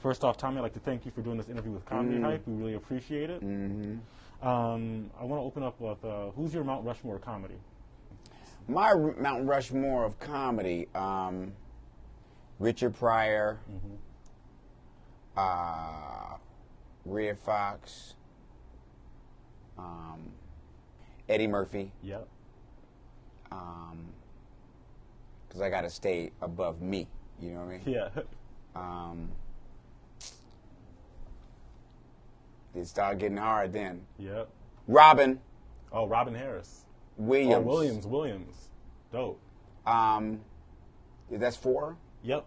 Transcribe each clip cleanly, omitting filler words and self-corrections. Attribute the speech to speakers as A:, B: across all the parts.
A: First off, Tommy, I'd like to thank you for doing this interview with Comedy Hype. We really appreciate it. I want to open up with, who's your Mount Rushmore of comedy?
B: My Mount Rushmore of comedy, Richard Pryor, Red Foxx, Eddie Murphy.
A: Yep.
B: Because I got to stay above me, you know what I mean?
A: Yeah.
B: It started getting hard then.
A: Yep.
B: Robin.
A: Oh, Robin Harris.
B: Williams.
A: Oh, Williams. Dope.
B: That's 4?
A: Yep.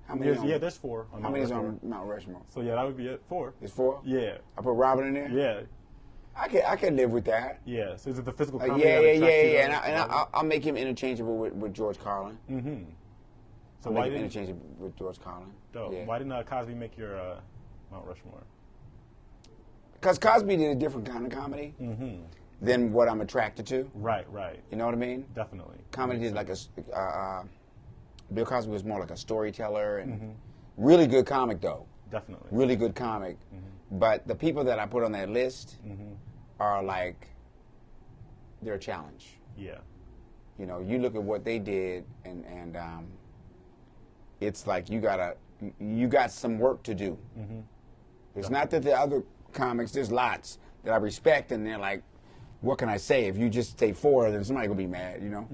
B: How many?
A: There's 4.
B: How many is on Mount Rushmore?
A: So yeah, that would be it. 4.
B: It's 4?
A: Yeah.
B: I put Robin in there?
A: Yeah.
B: I can live with that.
A: Yeah. So is it the physical comedy?
B: Yeah. And I'll make him interchangeable with George Carlin.
A: Mm-hmm. So
B: why didn't interchangeable with George Carlin?
A: Dope. Yeah. Why didn't Cosby make your Mount Rushmore?
B: Because Cosby did a different kind of comedy than what I'm attracted to.
A: Right.
B: You know what I mean?
A: Definitely.
B: Comedy did like Bill Cosby was more like a storyteller and really good comic though.
A: Definitely.
B: Really good comic. But the people that I put on that list are like, they're a challenge.
A: Yeah.
B: You know, you look at what they did and it's like you got some work to do. It's not that the other comics, there's lots that I respect and they're like, what can I say? If you just say 4, then somebody will be mad, you know?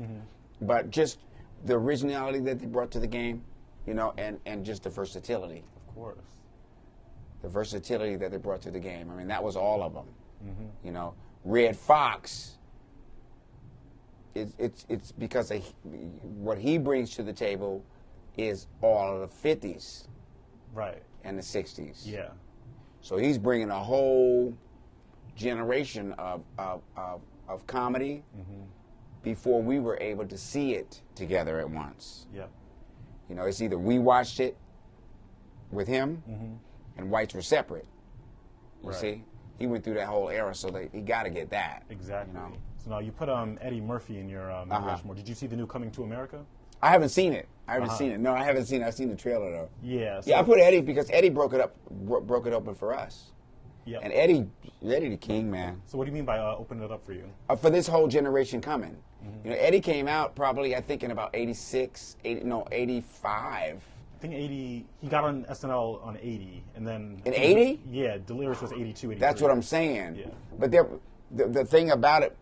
B: But just the originality that they brought to the game, you know, and just the versatility.
A: Of course.
B: The versatility that they brought to the game. I mean, that was all of them. You know, Red Foxx, it's because what he brings to the table is all of the 50s.
A: Right.
B: And the 60s.
A: Yeah.
B: So he's bringing a whole generation of comedy before we were able to see it together at once.
A: Yeah.
B: You know, it's either we watched it with him and whites were separate. You see? He went through that whole era, so he got to get that.
A: Exactly.
B: You know?
A: So now you put Eddie Murphy in your Mount Rushmore. Did you see the new Coming to America?
B: I haven't seen it. No, I haven't seen it. I've seen the trailer though.
A: Yeah. So
B: yeah, I put Eddie because Eddie broke it open for us.
A: Yeah.
B: And Eddie the king, man.
A: So what do you mean by opening it up for you?
B: For this whole generation coming. You know, Eddie came out probably, I think, in about 85.
A: I think 80. He got on SNL on 80, and then
B: in 80.
A: Yeah, Delirious was 82. 83.
B: That's what I'm saying.
A: Yeah.
B: But the thing about it,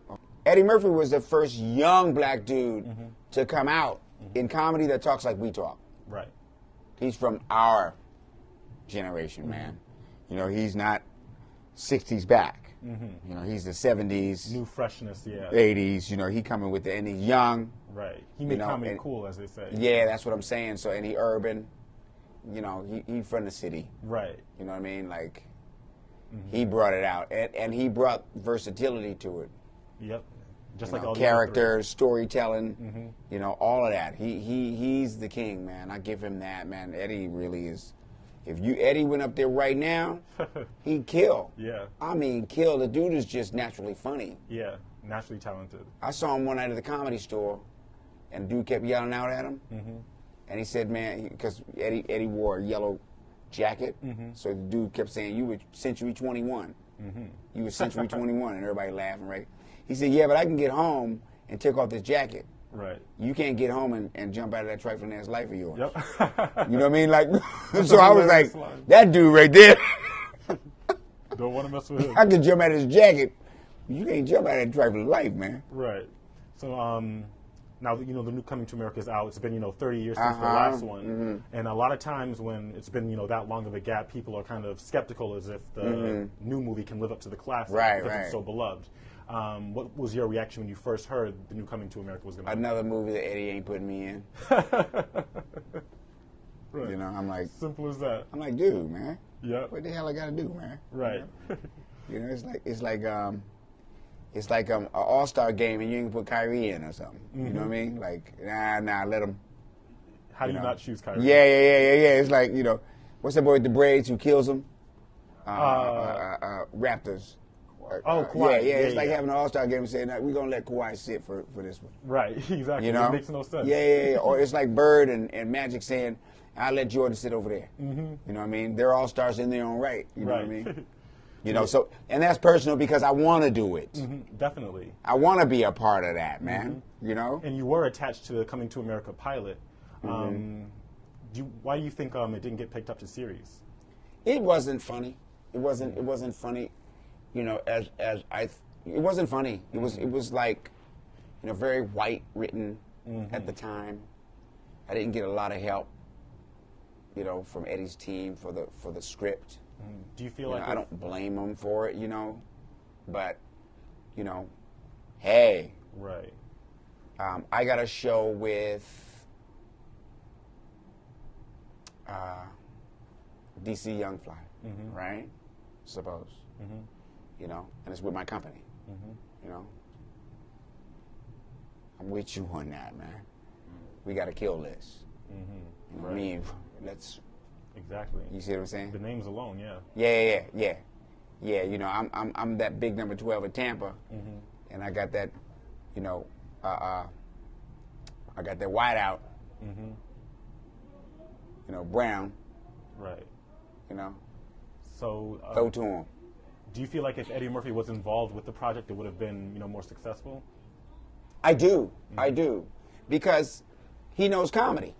B: Eddie Murphy was the first young black dude to come out in comedy that talks like we talk.
A: Right.
B: He's from our generation, man. You know, he's not 60s back. You know, he's the 70s.
A: New freshness, yeah.
B: 80s, you know, he coming with and he's young.
A: Right. He made comedy cool, as they say.
B: Yeah, that's what I'm saying. So, and he urban, you know, he from the city.
A: Right.
B: You know what I mean? Like, he brought it out. And he brought versatility to it.
A: Yep. Just
B: you
A: like
B: know,
A: all
B: characters, storytelling, you know, all of that. He's the king, man. I give him that, man. Eddie really is. If Eddie went up there right now, he'd kill.
A: Yeah.
B: I mean, kill. The dude is just naturally funny.
A: Yeah, naturally talented.
B: I saw him one night at the Comedy Store, and the dude kept yelling out at him. And he said, man, because Eddie wore a yellow jacket, so the dude kept saying, you were Century 21. You were Century 21, and everybody laughing, right? He said, yeah, but I can get home and take off this jacket.
A: Right.
B: You can't get home and jump out of that trifling ass life of yours.
A: Yep.
B: You know what I mean? Like, so I was like, that dude right there.
A: Don't want to mess with him.
B: I can jump out of his jacket. You can't jump out of that trifling life, man.
A: Right. So now, you know, the new Coming to America is out. It's been, 30 years since the last one. And a lot of times when it's been, that long of a gap, people are kind of skeptical as if the new movie can live up to the classic because it's so beloved. What was your reaction when you first heard the new Coming to America was going to be?
B: Another movie that Eddie ain't putting me in.
A: Right.
B: You know, I'm like...
A: Simple as that.
B: I'm like, dude, man.
A: Yeah.
B: What the hell I got to do, man?
A: Right.
B: You know, it's like an all-star game and you ain't put Kyrie in or something. You know what I mean? Like, nah, let him.
A: How do you not choose Kyrie?
B: Yeah. It's like, what's that boy with the braids who kills him? Raptors.
A: Kawhi.
B: Yeah. It's like having an all-star game and saying, we're going to let Kawhi sit for this one.
A: Right, exactly.
B: You know?
A: It makes no sense.
B: Yeah. Or it's like Bird and Magic saying, I'll let Jordan sit over there. You know what I mean? They're all stars in their own right. You know what I mean? You know, so, and that's personal because I want to do it.
A: Definitely.
B: I want to be a part of that, man. You know?
A: And you were attached to the Coming to America pilot. Why do you think it didn't get picked up to series?
B: It wasn't funny. It wasn't funny. You know, it wasn't funny. It was like, you know, very white written at the time. I didn't get a lot of help, you know, from Eddie's team for the script.
A: Do you feel like
B: I don't blame them for it, you know, but, you know, hey,
A: right?
B: I got a show with DC Young Fly, right? Suppose, you know, and it's with my company, you know. I'm with you on that, man. We got to kill this. You know, I mean, let's.
A: Exactly.
B: You see what I'm saying?
A: The names alone, yeah.
B: Yeah. You know, I'm that big number 12 at Tampa, and I got that, you know, I got that white out. You know, brown.
A: Right.
B: You know.
A: So.
B: Throw to him.
A: Do you feel like if Eddie Murphy was involved with the project, it would have been, you know, more successful?
B: I do, because he knows comedy.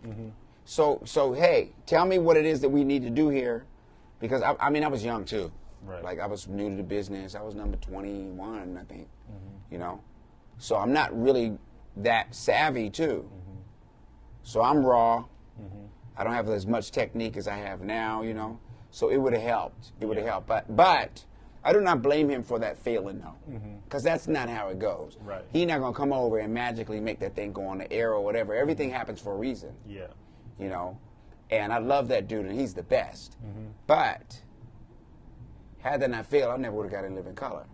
B: So hey, tell me what it is that we need to do here, because I mean I was young too, like I was new to the business. I was number 21, I think, you know, so I'm not really that savvy too. So I'm raw. I don't have as much technique as I have now, you know. So it would have helped. It would have helped, but I do not blame him for that failing, though, because that's not how it goes.
A: Right.
B: He's not gonna come over and magically make that thing go on the air or whatever. Everything happens for a reason.
A: Yeah.
B: You know, and I love that dude, and he's the best. But had that not failed, I never would have got in Living Color.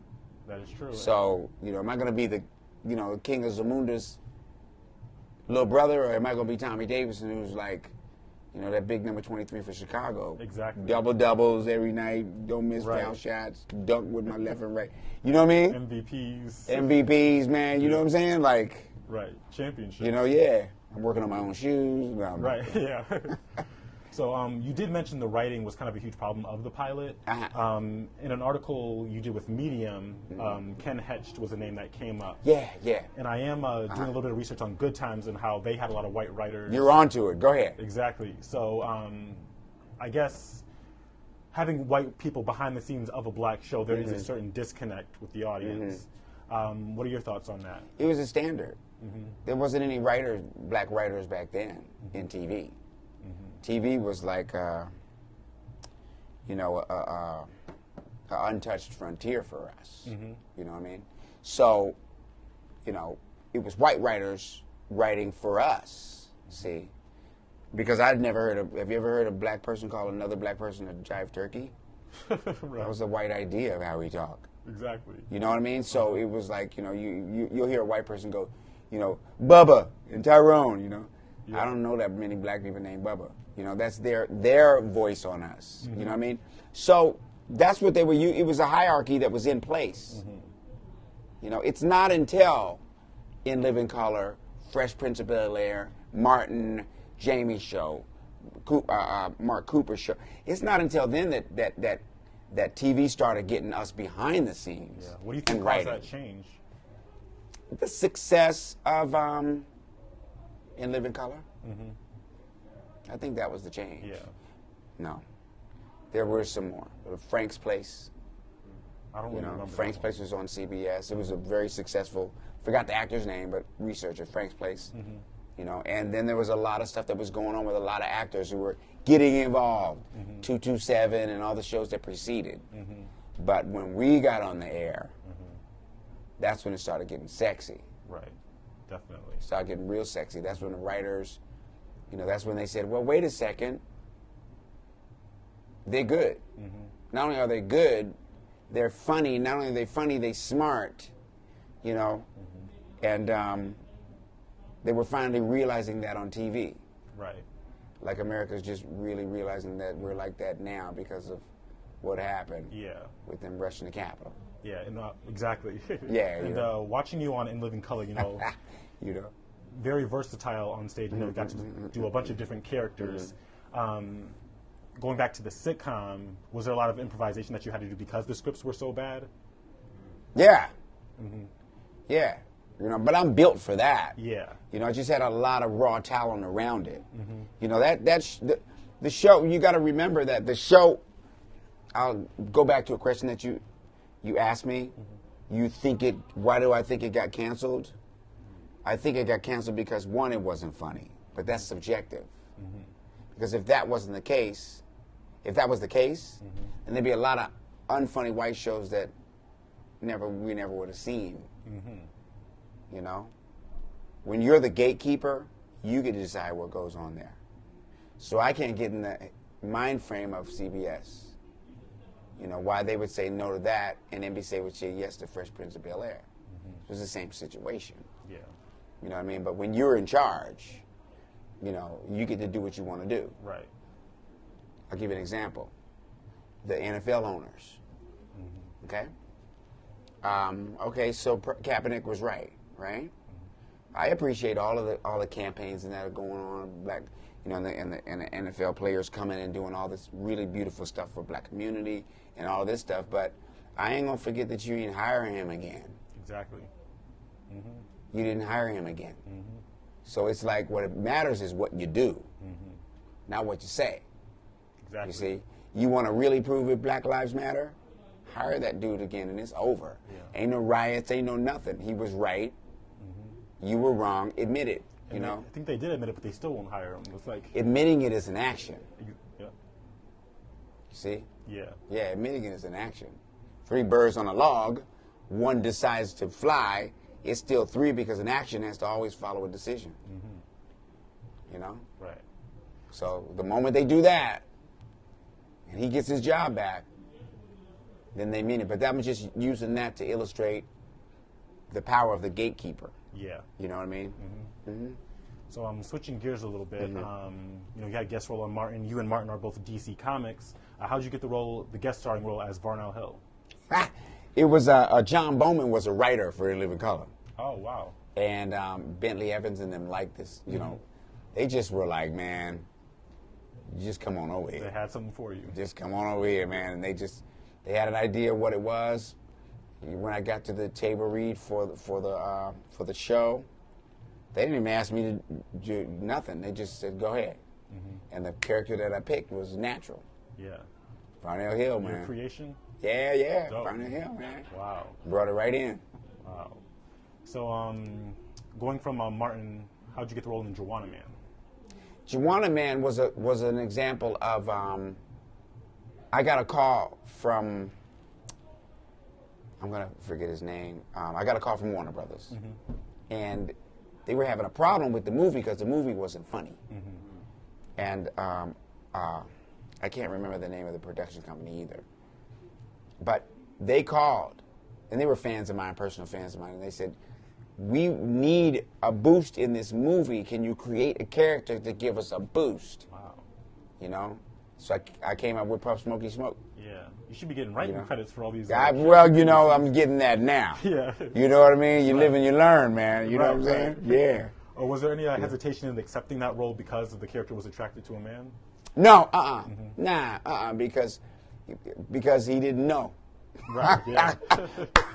A: That is true.
B: So, you know, am I gonna be the, you know, King of Zamunda's little brother, or am I gonna be Tommy Davidson, who's like, you know, that big number 23 for Chicago?
A: Exactly.
B: Double doubles every night, don't miss foul shots, dunk with my left and right. You know what I mean? MVPs, man. You know what I'm saying? Like,
A: right, championship.
B: You know, yeah. I'm working on my own shoes.
A: Right, yeah. So you did mention the writing was kind of a huge problem of the pilot. In an article you did with Medium, Ken Hecht was a name that came up.
B: Yeah.
A: And I am doing a little bit of research on Good Times and how they had a lot of white writers.
B: You're onto it. Go ahead.
A: Exactly. So I guess having white people behind the scenes of a black show, there is a certain disconnect with the audience. What are your thoughts on that?
B: It was a standard. There wasn't any black writers back then in TV. TV was like, you know, a untouched frontier for us. You know what I mean? So, you know, it was white writers writing for us. See, because I'd never heard of. Have you ever heard a black person call another black person a jive turkey?
A: Right.
B: That was a white idea of how we talk.
A: Exactly.
B: You know what I mean? So it was like, you know, you'll hear a white person go, you know, Bubba and Tyrone, you know. I don't know that many black people named Bubba. You know, that's their voice on us. You know what I mean? So that's what they were. It was a hierarchy that was in place. You know, it's not until In Living Color, Fresh Prince of Bel-Air, Martin, Jamie show, Mark Cooper show. It's not until then that TV started getting us behind the scenes.
A: Yeah. What do you think caused that change?
B: The success of In Living Color. I think that was the change.
A: Yeah.
B: No. There were some more. Frank's Place.
A: I don't remember.
B: Frank's Place was on CBS. It was a very successful, forgot the actor's name, but research at Frank's Place. You know, and then there was a lot of stuff that was going on with a lot of actors who were getting involved. 227 and all the shows that preceded. But when we got on the air, that's when it started getting sexy.
A: Right. Definitely.
B: It started getting real sexy. That's when the writers, you know, that's when they said, well, wait a second. They're good. Not only are they good, they're funny. Not only are they funny, they're smart, you know. And they were finally realizing that on TV.
A: Right.
B: Like America's just really realizing that we're like that now because of what happened with them rushing the Capitol.
A: Yeah, and, exactly.
B: Yeah.
A: And watching you on In Living Color, you know,
B: you know,
A: very versatile on stage. You know, got to do a bunch of different characters. Going back to the sitcom, was there a lot of improvisation that you had to do because the scripts were so bad?
B: Yeah. Yeah. You know, but I'm built for that.
A: Yeah.
B: You know, I just had a lot of raw talent around it. You know, that's the show. You got to remember that the show. I'll go back to a question that you asked me. You think it? Why do I think it got canceled? I think it got canceled because one, it wasn't funny, but that's subjective. Because if that wasn't the case, if that was the case, then there'd be a lot of unfunny white shows that we never would have seen. You know, when you're the gatekeeper, you get to decide what goes on there. So I can't get in the mind frame of CBS. You know, why they would say no to that, and NBC would say yes to Fresh Prince of Bel-Air. It was the same situation.
A: Yeah.
B: You know what I mean? But when you're in charge, you know, you get to do what you want to do.
A: Right.
B: I'll give you an example. The NFL owners. Okay? Okay, so Kaepernick was right? I appreciate all the campaigns and that are going on, black, you know, and the NFL players coming and doing all this really beautiful stuff for black community and all this stuff, but I ain't gonna forget that you didn't hire him again.
A: Exactly.
B: You didn't hire him again. So it's like what matters is what you do, not what you say.
A: Exactly.
B: You see, you want to really prove it Black Lives Matter? Hire that dude again, and it's over.
A: Yeah.
B: Ain't no riots, ain't no nothing. He was right. You were wrong. Admit it. You
A: And
B: know.
A: I think they did admit it, but they still won't hire him. It's like
B: Admitting it is an action.
A: yeah,
B: See?
A: yeah,
B: Yeah, admitting it is an action. 3 birds on a log, one decides to fly. It's still 3 because an action has to always follow a decision. You know.
A: right.
B: So the moment they do that, and he gets his job back, then they mean it. But that was just using that to illustrate the power of the gatekeeper.
A: Yeah.
B: You know what I mean?
A: So I'm switching gears a little bit. You know, you had a guest role on Martin. You and Martin are both DC Comics. How'd you get the guest starring role as Varnell Hill?
B: It was John Bowman was a writer for In Living Color.
A: Oh, wow.
B: And Bentley Evans and them liked this. You know, they just were like, man, just come on over here.
A: They had something for you.
B: Just come on over here, man. And they had an idea of what it was. When I got to the table read for the show, they didn't even ask me to do nothing. They just said, go ahead. And the character that I picked was natural.
A: Yeah.
B: Varnell Hill,
A: Your
B: man.
A: creation?
B: Yeah.
A: Dope.
B: Varnell Hill, man.
A: Wow.
B: Brought it right in.
A: Wow. So, going from Martin, how'd you get the role in Juwanna Mann?
B: Juwanna Mann was an example of. I got a call from. I'm gonna forget his name. I got a call from Warner Brothers, and they were having a problem with the movie because the movie wasn't funny. And I can't remember the name of the production company either. But they called, and they were fans of mine, personal fans of mine, and they said, we need a boost in this movie. Can you create a character to give us a boost?
A: Wow.
B: You know? So I came up with Puff Smoky Smoke.
A: Yeah. You should be getting writing credits for all these.
B: Well, you know, I'm getting that now.
A: Yeah.
B: You know what I mean? You live and you learn, man. You know what I'm saying? Yeah.
A: Or was there any hesitation in accepting that role because the character was attracted to a man?
B: No, because he didn't know.
A: Right, yeah.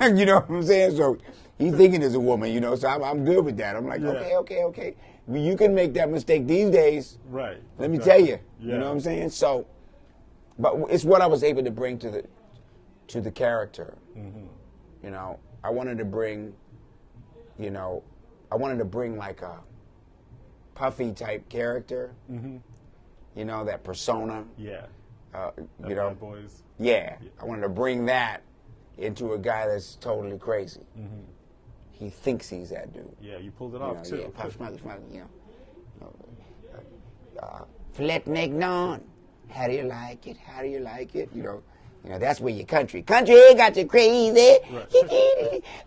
B: You know what I'm saying? So he's thinking as a woman, you know, so I'm good with that. I'm like, okay. You can make that mistake these days.
A: Right.
B: Let me tell you.
A: Yeah.
B: You know what I'm saying? So, but it's what I was able to bring to the character. You know, I wanted to bring like a puffy type character. You know, that persona.
A: Yeah.
B: You know,
A: Bad Boys.
B: Yeah, I wanted to bring that into a guy that's totally crazy. He thinks he's that dude.
A: Yeah, you pulled it off too.
B: Yeah, Puff Smoky, you know. Flip Nick Don. How do you like it? How do you like it? You know, that's where your country got you crazy.
A: Right.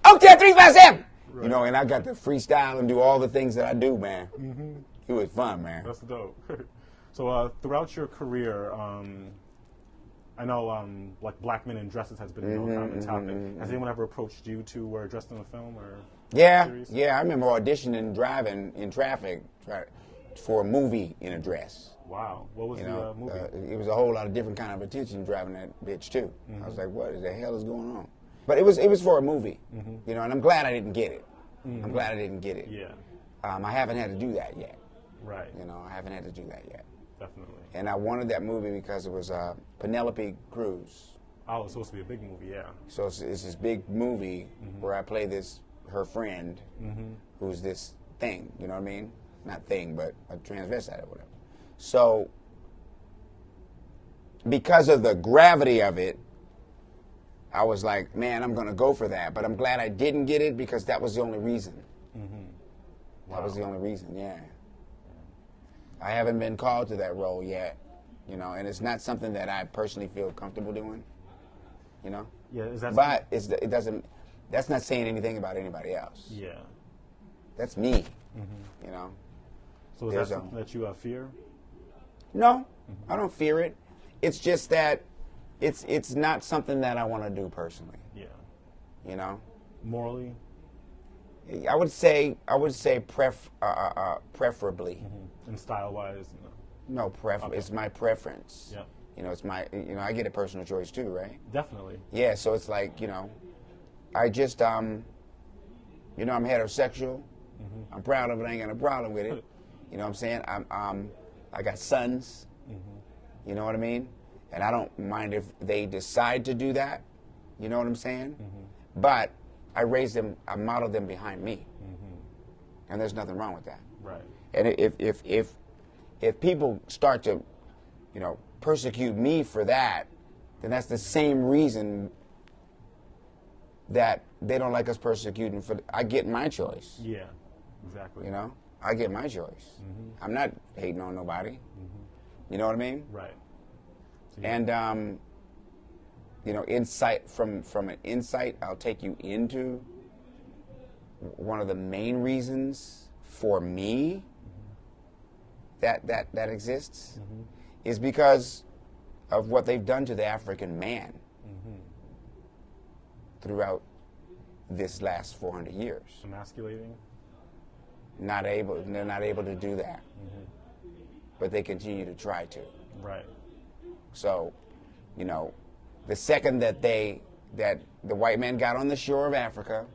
B: Okay, 357. Right. You know, and I got to freestyle and do all the things that I do, man. It was fun, man.
A: That's dope. So throughout your career, I know like black men in dresses has been a common topic. Has anyone ever approached you to wear a dress in a film or series?
B: Yeah. I remember auditioning, driving in traffic for a movie in a dress.
A: Wow. What was
B: You
A: the
B: know,
A: movie?
B: it was a whole lot of different kind of attention driving that bitch too. I was like, what the hell is going on? But it was for a movie, you know, and I'm glad I didn't get it. I'm glad I didn't get it.
A: Yeah.
B: I haven't had to do that yet.
A: Right.
B: You know, I haven't had to do that yet.
A: Definitely.
B: And I wanted that movie because it was Penelope Cruz.
A: Oh, it's supposed to be a big movie, yeah.
B: So it's this big movie where I play her friend, who's this thing, you know what I mean? Not thing, but a transvestite or whatever. So, because of the gravity of it, I was like, man, I'm going to go for that. But I'm glad I didn't get it because that was the only reason. That was the only reason, yeah. I haven't been called to that role yet, you know, and it's not something that I personally feel comfortable doing, you know?
A: Yeah, is that
B: But it doesn't, that's not saying anything about anybody else.
A: Yeah.
B: That's me, you know?
A: So is that something that you fear?
B: No, I don't fear it. It's just that it's not something that I want to do personally. Yeah. You know?
A: Morally?
B: I would say preferably.
A: And style-wise?
B: No,
A: Okay.
B: It's my preference.
A: Yeah.
B: You know, I get a personal choice too, right?
A: Definitely.
B: Yeah, so it's like, you know, I just, I'm heterosexual. I'm proud of it. I ain't got a problem with it. You know what I'm saying? I got sons. You know what I mean? And I don't mind if they decide to do that. You know what I'm saying? But I raised them, I modeled them behind me. And there's nothing wrong with that.
A: Right.
B: And if people start to, you know, persecute me for that, then that's the same reason that they don't like us persecuting I get my choice.
A: Yeah, exactly.
B: You know? I get my choice. I'm not hating on nobody. You know what I mean?
A: Right. So
B: and you know, insight from an insight, I'll take you into one of the main reasons for me that exists is because of what they've done to the African man throughout this last 400 years.
A: Emasculating?
B: They're not able to do that. But they continue to try to.
A: Right.
B: So, you know, the second that the white man got on the shore of Africa,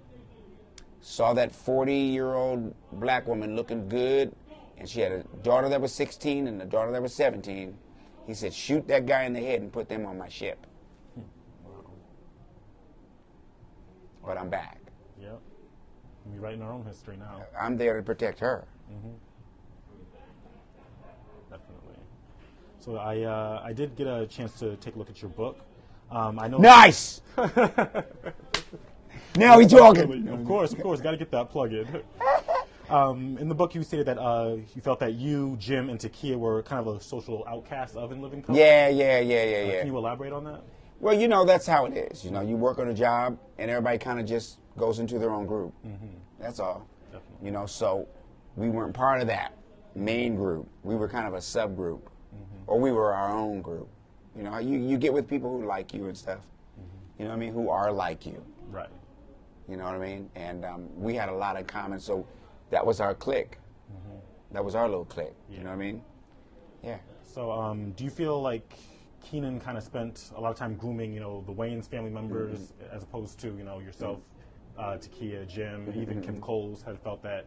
B: saw that 40-year-old black woman looking good, and she had a daughter that was 16 and a daughter that was 17, he said, shoot that guy in the head and put them on my ship. But I'm back.
A: Yep. We're writing our own history now.
B: I'm there to protect her.
A: Definitely. So I did get a chance to take a look at your book. I know.
B: Nice. Now we talking.
A: Of course. Got to get that plug in. In the book, you stated that you felt that you, Jim, and Takia were kind of a social outcast of In Living Color.
B: Yeah.
A: Can you elaborate on that?
B: Well, you know, that's how it is. You know, you work on a job, and everybody kind of just goes into their own group. That's all.
A: Definitely.
B: You know, so we weren't part of that main group. We were kind of a subgroup, or we were our own group. You know, you get with people who like you and stuff. You know what I mean? Who are like you.
A: Right.
B: You know what I mean? And we had a lot in common, so that was our clique. That was our little clique.
A: Yeah.
B: You know what I mean? Yeah.
A: So do you feel like Keenan kind of spent a lot of time grooming, you know, the Wayans family members as opposed to, you know, yourself, Takia, Jim, even Kim Coles had felt that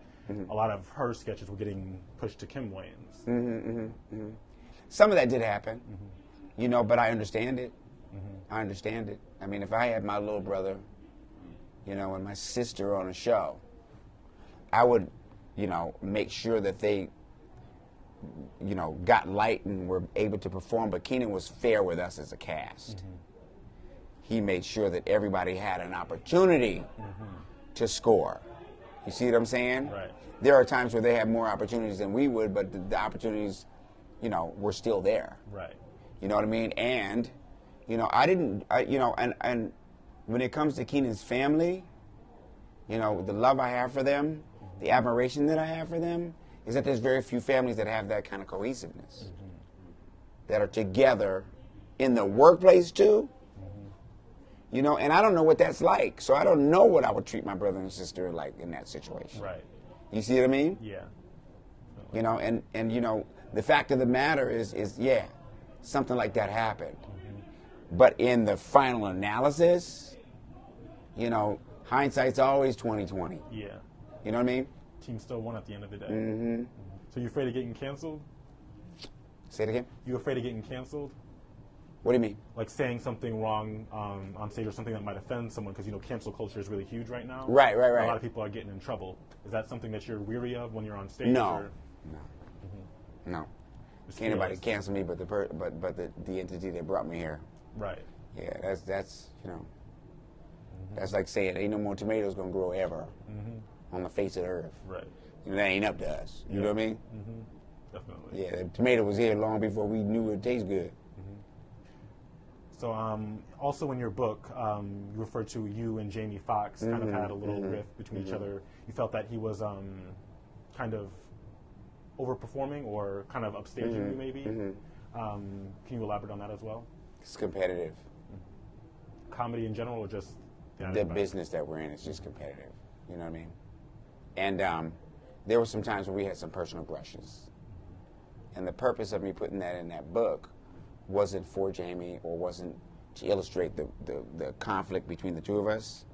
A: a lot of her sketches were getting pushed to Kim Wayans?
B: Some of that did happen, you know, but I understand it. I understand it. I mean, if I had my little brother, you know, and my sister on a show, I would, you know, make sure that they, you know, got light and were able to perform, but Keenan was fair with us as a cast. He made sure that everybody had an opportunity to score. You see what I'm saying?
A: Right.
B: There are times where they have more opportunities than we would, but the opportunities, you know, were still there.
A: Right.
B: You know what I mean? And, you know, you know, and when it comes to Keenan's family, you know, the love I have for them, the admiration that I have for them, is that there's very few families that have that kind of cohesiveness, that are together in the workplace too. You know, and I don't know what that's like, so I don't know what I would treat my brother and sister like in that situation.
A: Right.
B: You see what I mean?
A: Yeah.
B: You know, and you know, The fact of the matter is yeah, something like that happened. But in the final analysis, you know, hindsight's always 20/20.
A: Yeah.
B: You know what I mean?
A: Team still won at the end of the day.
B: Mm-hmm.
A: So you afraid of getting canceled?
B: Say it again?
A: You afraid of getting canceled?
B: What do you mean?
A: Like saying something wrong on stage or something that might offend someone, because, you know, cancel culture is really huge right now.
B: Right.
A: A lot of people are getting in trouble. Is that something that you're weary of when you're on stage?
B: No.
A: Or?
B: No.
A: Just
B: Can't anybody
A: curious.
B: cancel me but the entity that brought me here.
A: Right.
B: Yeah, that's you know, that's like saying ain't no more tomatoes gonna grow ever on the face of the earth.
A: Right.
B: You know, that ain't up to us. You know what I mean?
A: Definitely.
B: Yeah, the tomato was here long before we knew it tastes good.
A: So also in your book, you referred to you and Jamie Foxx kind of had a little rift between each other. You felt that he was kind of overperforming or kind of upstaging you maybe. Can you elaborate on that as well?
B: It's competitive.
A: Comedy in general or just
B: The business that we're in is just competitive. You know what I mean? And there were some times when we had some personal brushes. And the purpose of me putting that in that book wasn't for Jamie or wasn't to illustrate the conflict between the two of us.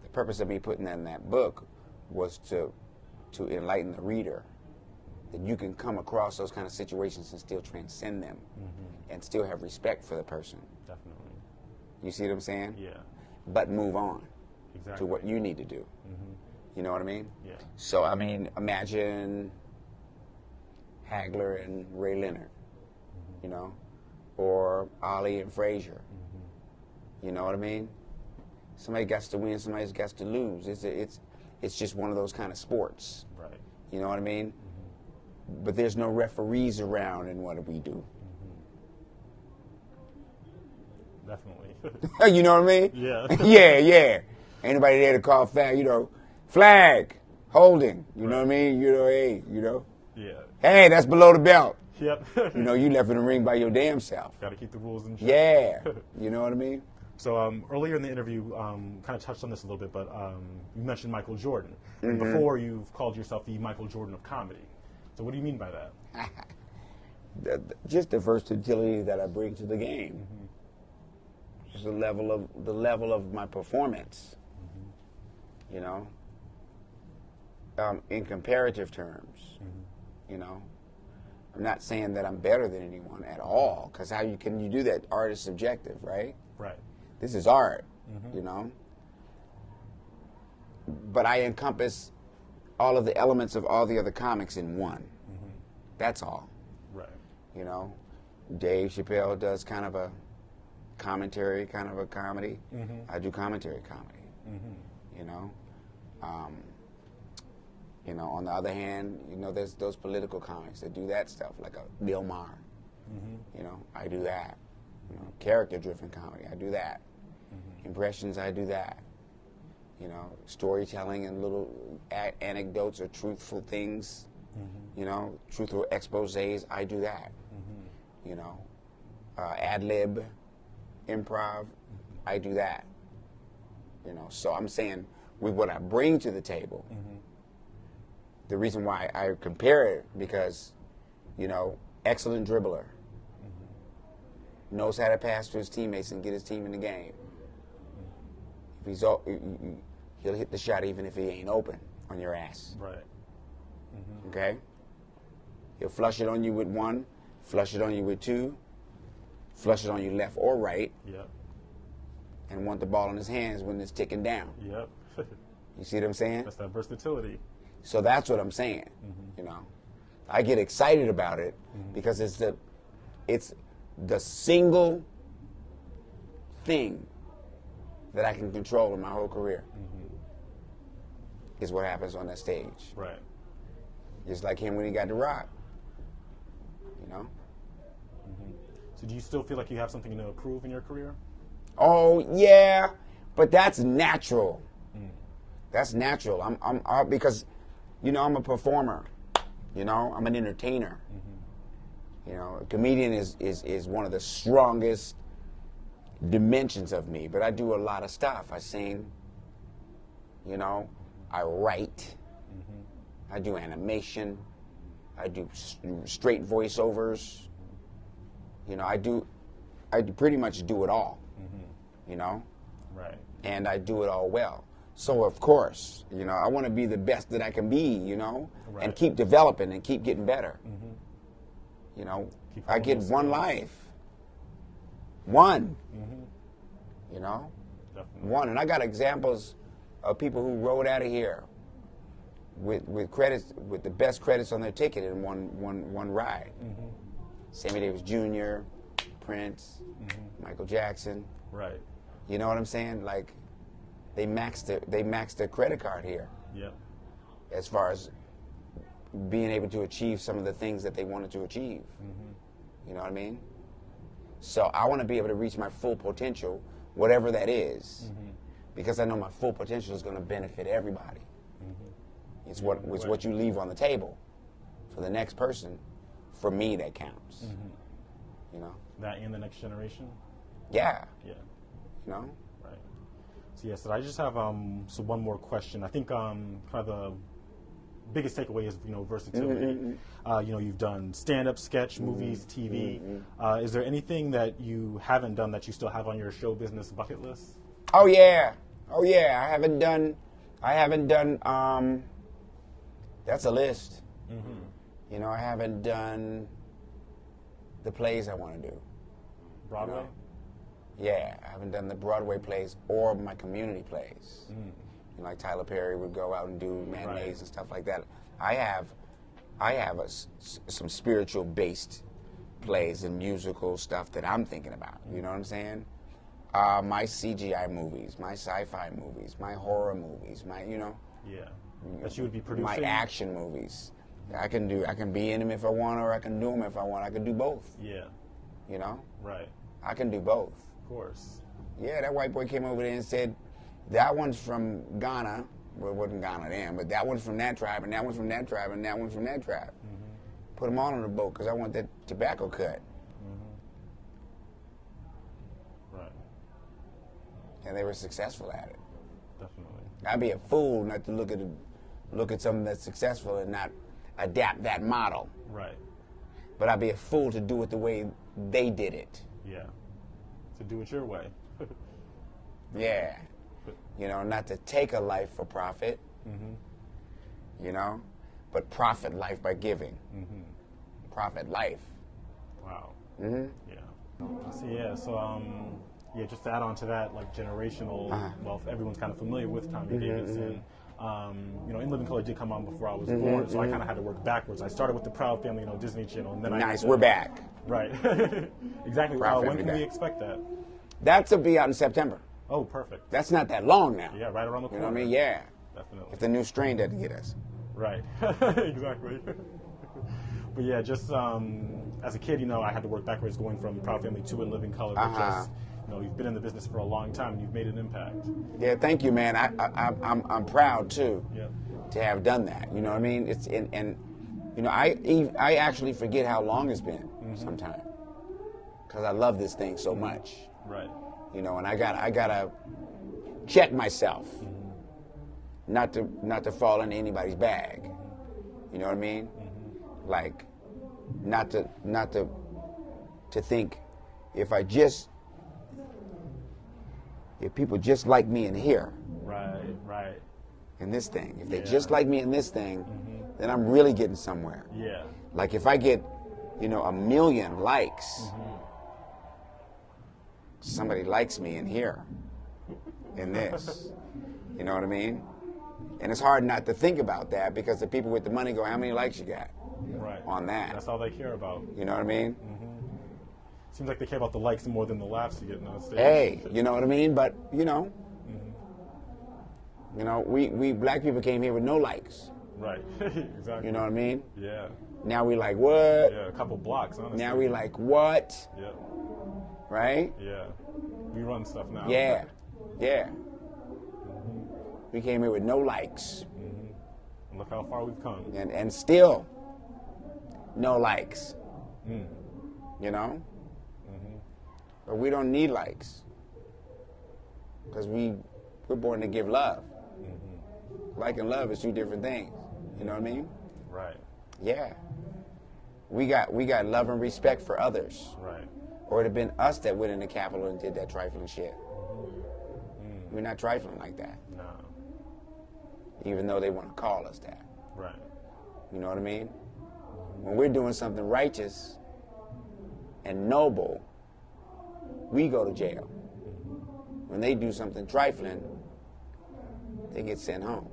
B: The purpose of me putting that in that book was to enlighten the reader that you can come across those kind of situations and still transcend them and still have respect for the person.
A: Definitely.
B: You see what I'm saying?
A: Yeah.
B: But move on
A: Exactly.
B: to what you need to do. You know what I mean?
A: Yeah.
B: So, I mean, imagine Hagler and Ray Leonard, you know, or Ali and Frazier. You know what I mean? Somebody got to win, somebody's got to lose. It's just one of those kind of sports.
A: Right.
B: You know what I mean? But there's no referees around in what we do.
A: Definitely.
B: You know what I mean?
A: Yeah.
B: Yeah. Ain't nobody there to call flag, you know, flag, holding, you know what I mean? You know, hey, you know.
A: Yeah.
B: Hey, that's below the belt.
A: Yep.
B: You know, you left in the ring by your damn self.
A: Got to keep the rules in check.
B: Yeah. You know what I mean?
A: So earlier in the interview, kind of touched on this a little bit, but you mentioned Michael Jordan. And before, you've called yourself the Michael Jordan of comedy. So what do you mean by that?
B: Just the versatility that I bring to the game. Just the level of my performance. You know, in comparative terms. You know, I'm not saying that I'm better than anyone at all, because how can you do that? Art is subjective, right?
A: Right.
B: This is art, you know. But I encompass all of the elements of all the other comics in one. That's all.
A: Right.
B: You know, Dave Chappelle does kind of a commentary, kind of a comedy. I do commentary comedy. You know. You know, on the other hand, you know, there's those political comics that do that stuff, like a Bill Maher. You know, I do that. You know, character-driven comedy, I do that. Impressions, I do that. You know, storytelling and little anecdotes or truthful things, you know, truthful exposés, I do that. You know, ad-lib, improv, I do that. You know, so I'm saying with what I bring to the table, the reason why I compare it, because, you know, excellent dribbler, knows how to pass to his teammates and get his team in the game. If he's he'll hit the shot even if he ain't open on your ass.
A: Right.
B: Okay? He'll flush it on you with one, flush it on you with two, flush it on you left or right,
A: Yep.
B: and want the ball in his hands when it's ticking down.
A: Yep.
B: You see what I'm saying?
A: That's that versatility.
B: So that's what I'm saying. You know, I get excited about it because it's the single thing that I can control in my whole career is what happens on that stage.
A: Right.
B: Just like him when he got the rock. You know?
A: So do you still feel like you have something to improve in your career?
B: Oh yeah, but that's natural. That's natural. I'm because, you know, I'm a performer. You know, I'm an entertainer. You know, a comedian is one of the strongest dimensions of me. But I do a lot of stuff. I sing. You know, I write. I do animation. I do straight voiceovers. You know, I pretty much do it all. You know?
A: Right.
B: And I do it all well. So, of course, you know, I want to be the best that I can be, you know,
A: right.
B: and keep developing and keep getting better. You know, I get one life. One. You know?
A: Definitely.
B: One. And I got examples of people who rode out of here with credits, with the best credits on their ticket in one ride. Sammy Davis Jr., Prince, Michael Jackson.
A: Right.
B: You know what I'm saying? Like, they maxed their credit card here.
A: Yep.
B: As far as being able to achieve some of the things that they wanted to achieve. You know what I mean? So I want to be able to reach my full potential, whatever that is, because I know my full potential is going to benefit everybody. It's what you leave on the table for the next person. For me, that counts. You know?
A: That and the next generation?
B: Yeah.
A: Yeah.
B: You know?
A: Right. So, yeah, so I just have one more question. I think kind of the biggest takeaway is, you know, versatility. You know, you've done stand-up, sketch, movies, TV. Is there anything that you haven't done that you still have on your show business bucket list?
B: Oh, yeah. Oh, yeah. I haven't done, that's a list. You know, I haven't done the plays I want to do.
A: Broadway?
B: You know? Yeah, I haven't done the Broadway plays or my community plays. You know, like Tyler Perry would go out and do matinees and stuff like that. I have some spiritual-based plays and musical stuff that I'm thinking about. You know what I'm saying? My CGI movies, my sci-fi movies, my horror movies,
A: Yeah. That you would be producing?
B: My action movies. I can be in them if I want, or I can do them if I want. I can do both.
A: Yeah.
B: You know?
A: Right.
B: I can do both.
A: Of course.
B: Yeah, that white boy came over there and said, that one's from Ghana. Well, it wasn't Ghana then, but that one's from that tribe, and that one's from that tribe, and that one's from that tribe. Put them all on the boat because I want that tobacco cut.
A: Right.
B: And they were successful at it.
A: Definitely.
B: I'd be a fool not to look at something that's successful and not adapt that model.
A: Right.
B: But I'd be a fool to do it the way they did it.
A: Yeah. To do it your way.
B: Yeah. You know, not to take a life for profit. You know, but profit life by giving. Profit life.
A: Wow. Yeah. So just to add on to that, like generational wealth, everyone's kind of familiar with Tommy Davidson. You know, In Living Color did come on before I was born, so I kind of had to work backwards. I started with the Proud Family, you know, Disney Channel, and then
B: we're back.
A: Right. Exactly. When can we expect that?
B: That's to be out in September.
A: Oh, perfect.
B: That's not that long now.
A: Yeah, right around the corner.
B: You know what I mean? Yeah.
A: Definitely.
B: If the new strain doesn't get us.
A: Right. Exactly. But yeah, just as a kid, you know, I had to work backwards going from Proud Family to In Living Color. But just, you know, you've been in the business for a long time and you've made an impact. Yeah,
B: thank you, man. I'm proud too
A: Yep.
B: to have done that. You know what I mean? It's and you know, I actually forget how long it's been sometimes because I love this thing so much.
A: Right.
B: You know, and I gotta check myself not to fall into anybody's bag. You know what I mean? Like not to think if people just like me in here.
A: Right.
B: In this thing. If they just like me in this thing, then I'm really getting somewhere.
A: Yeah.
B: Like if I get, you know, 1 million likes, somebody likes me in here, in this. You know what I mean? And it's hard not to think about that because the people with the money go, how many likes you got?
A: Right.
B: On that.
A: That's all they care about.
B: You know what I mean?
A: Seems like they care about the likes more than the laughs you get on stage.
B: Hey, you know what I mean? But, you know, we black people came here with no likes.
A: Right. Exactly.
B: You know what I mean?
A: Yeah.
B: Now we like, what?
A: Yeah, a couple blocks, honestly.
B: Now we like, what?
A: Yeah.
B: Right?
A: Yeah. We run stuff now.
B: Yeah. Yeah. We came here with no likes.
A: Look how far we've come.
B: And still no likes. You know? But we don't need likes. Because we're born to give love. Like and love is two different things. You know what I mean?
A: Right.
B: Yeah. We got love and respect for others.
A: Right.
B: Or it'd have been us that went in the Capitol and did that trifling shit. We're not trifling like that.
A: No.
B: Even though they want to call us that.
A: Right.
B: You know what I mean? When we're doing something righteous and noble, we go to jail. When they do something trifling, they get sent home.